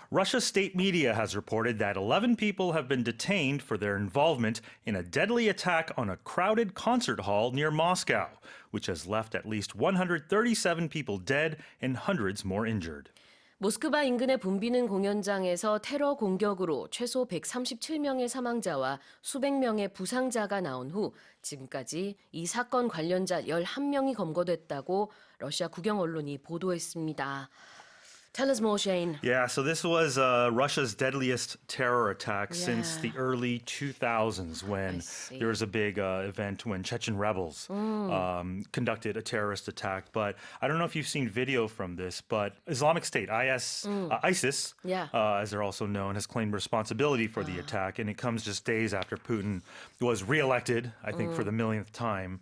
Russia's state media has reported that 11 people have been detained for their involvement in a deadly attack on a crowded concert hall near Moscow, which has left at least 137 people dead and hundreds more injured. 모스크바 인근의 붐비는 공연장에서 테러 공격으로 최소 137명의 사망자와 수백 명의 부상자가 나온 후 지금까지 이 사건 관련자 11명이 검거됐다고 러시아 국영 언론이 보도했습니다. Tell us more, Shane. Yeah, so this was Russia's deadliest terror attack since the early 2000s when there was a big event when Chechen rebels conducted a terrorist attack. But I don't know if you've seen video from this, but Islamic State, ISIS, as they're also known, has claimed responsibility for the attack. And it comes just days after Putin was reelected, I think for the millionth time,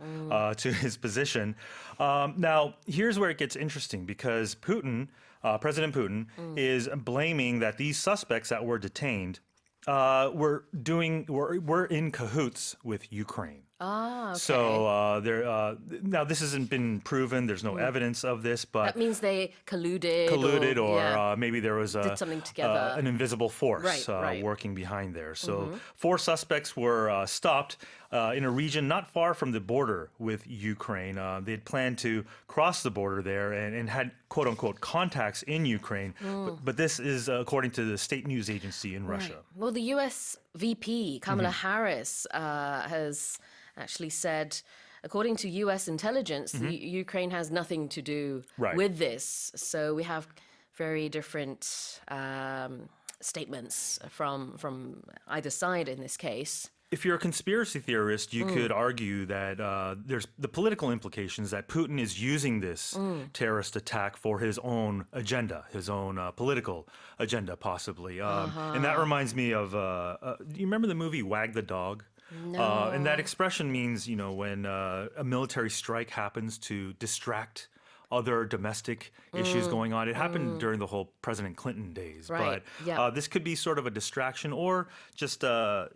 to his position. Now, here's where it gets interesting because President Putin is blaming that these suspects that were detained were in cahoots with Ukraine. Ah, okay. So now this hasn't been proven. There's no evidence of this, but that means they colluded, or maybe there was did something together. An invisible force working behind there. So 4 suspects were stopped in a region not far from the border with Ukraine. They had planned to cross the border there and had quote unquote contacts in Ukraine. But this is according to the state news agency in Russia. Well, the U.S. VP Kamala Harris has actually said, according to U.S. intelligence, Ukraine has nothing to do with this. So we have very different statements from either side in this case. If you're a conspiracy theorist, you could argue that there's the political implications that Putin is using this terrorist attack for his own agenda, his own political agenda, possibly. And that reminds me of, do you remember the movie Wag the Dog? No. And that expression means, when a military strike happens to distract other domestic issues going on. It happened during the whole President Clinton days. Right. But this could be sort of a distraction or just a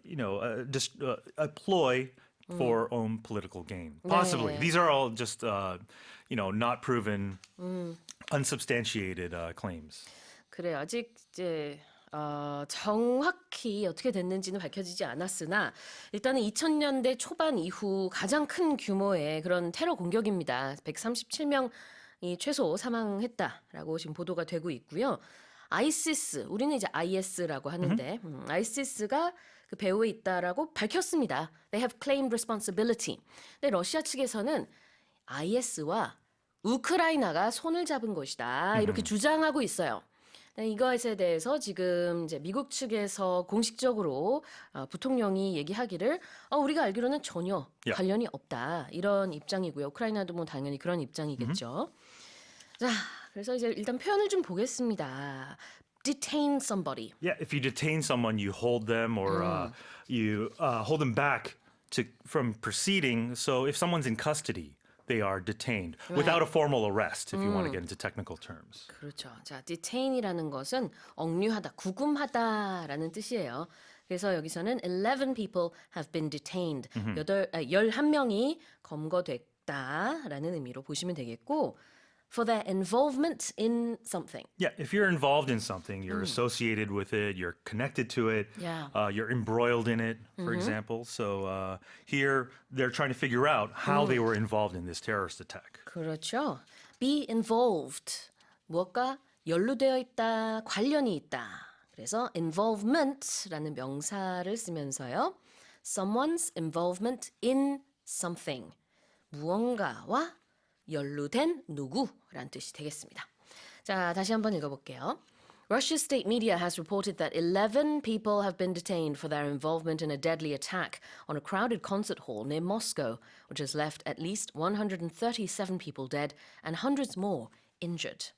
ploy for own political gain. Possibly. These are all just, not proven, unsubstantiated claims. 그래 아직 이제 정확히 어떻게 됐는지는 밝혀지지 않았으나 일단은 2000년대 초반 이후 가장 큰 규모의 그런 테러 공격입니다. 137명이 최소 사망했다라고 지금 보도가 되고 있고요. 아이시스, 우리는 이제 IS라고 하는데 아이시스가 그 배후에 있다라고 밝혔습니다. They have claimed responsibility. 근데 러시아 측에서는 IS와 우크라이나가 손을 잡은 것이다. 이렇게 주장하고 있어요. 이것에 대해서 지금 이제 미국 측에서 공식적으로 부통령이 얘기하기를 우리가 알기로는 전혀 관련이 없다 이런 입장이고요. 우크라이나도 뭐 당연히 그런 입장이겠죠. 자, 그래서 이제 일단 표현을 좀 보겠습니다. Detain somebody. Yeah, if you detain someone, you hold them or you hold them back from proceeding. So if someone's in custody, they are detained without a formal arrest, if you want to get into technical terms. 그렇죠. 자, detain이라는 것은 억류하다, 구금하다라는 뜻이에요. 그래서 여기서는 11 people have been detained. 11명이 검거됐다라는 의미로 보시면 되겠고 for their involvement in something. Yeah, if you're involved in something, you're associated with it, you're connected to it, you're embroiled in it, for example. So here they're trying to figure out how they were involved in this terrorist attack. 그렇죠. Be involved. 무엇과 연루되어 있다, 관련이 있다. 그래서 involvement라는 명사를 쓰면서요. Someone's involvement in something. 무언가와 연루된 누구라는 뜻이 되겠습니다. 자, 다시 한번 읽어볼게요. Russia's state media has reported that 11 people have been detained for their involvement in a deadly attack on a crowded concert hall near Moscow, which has left at least 137 people dead and hundreds more injured.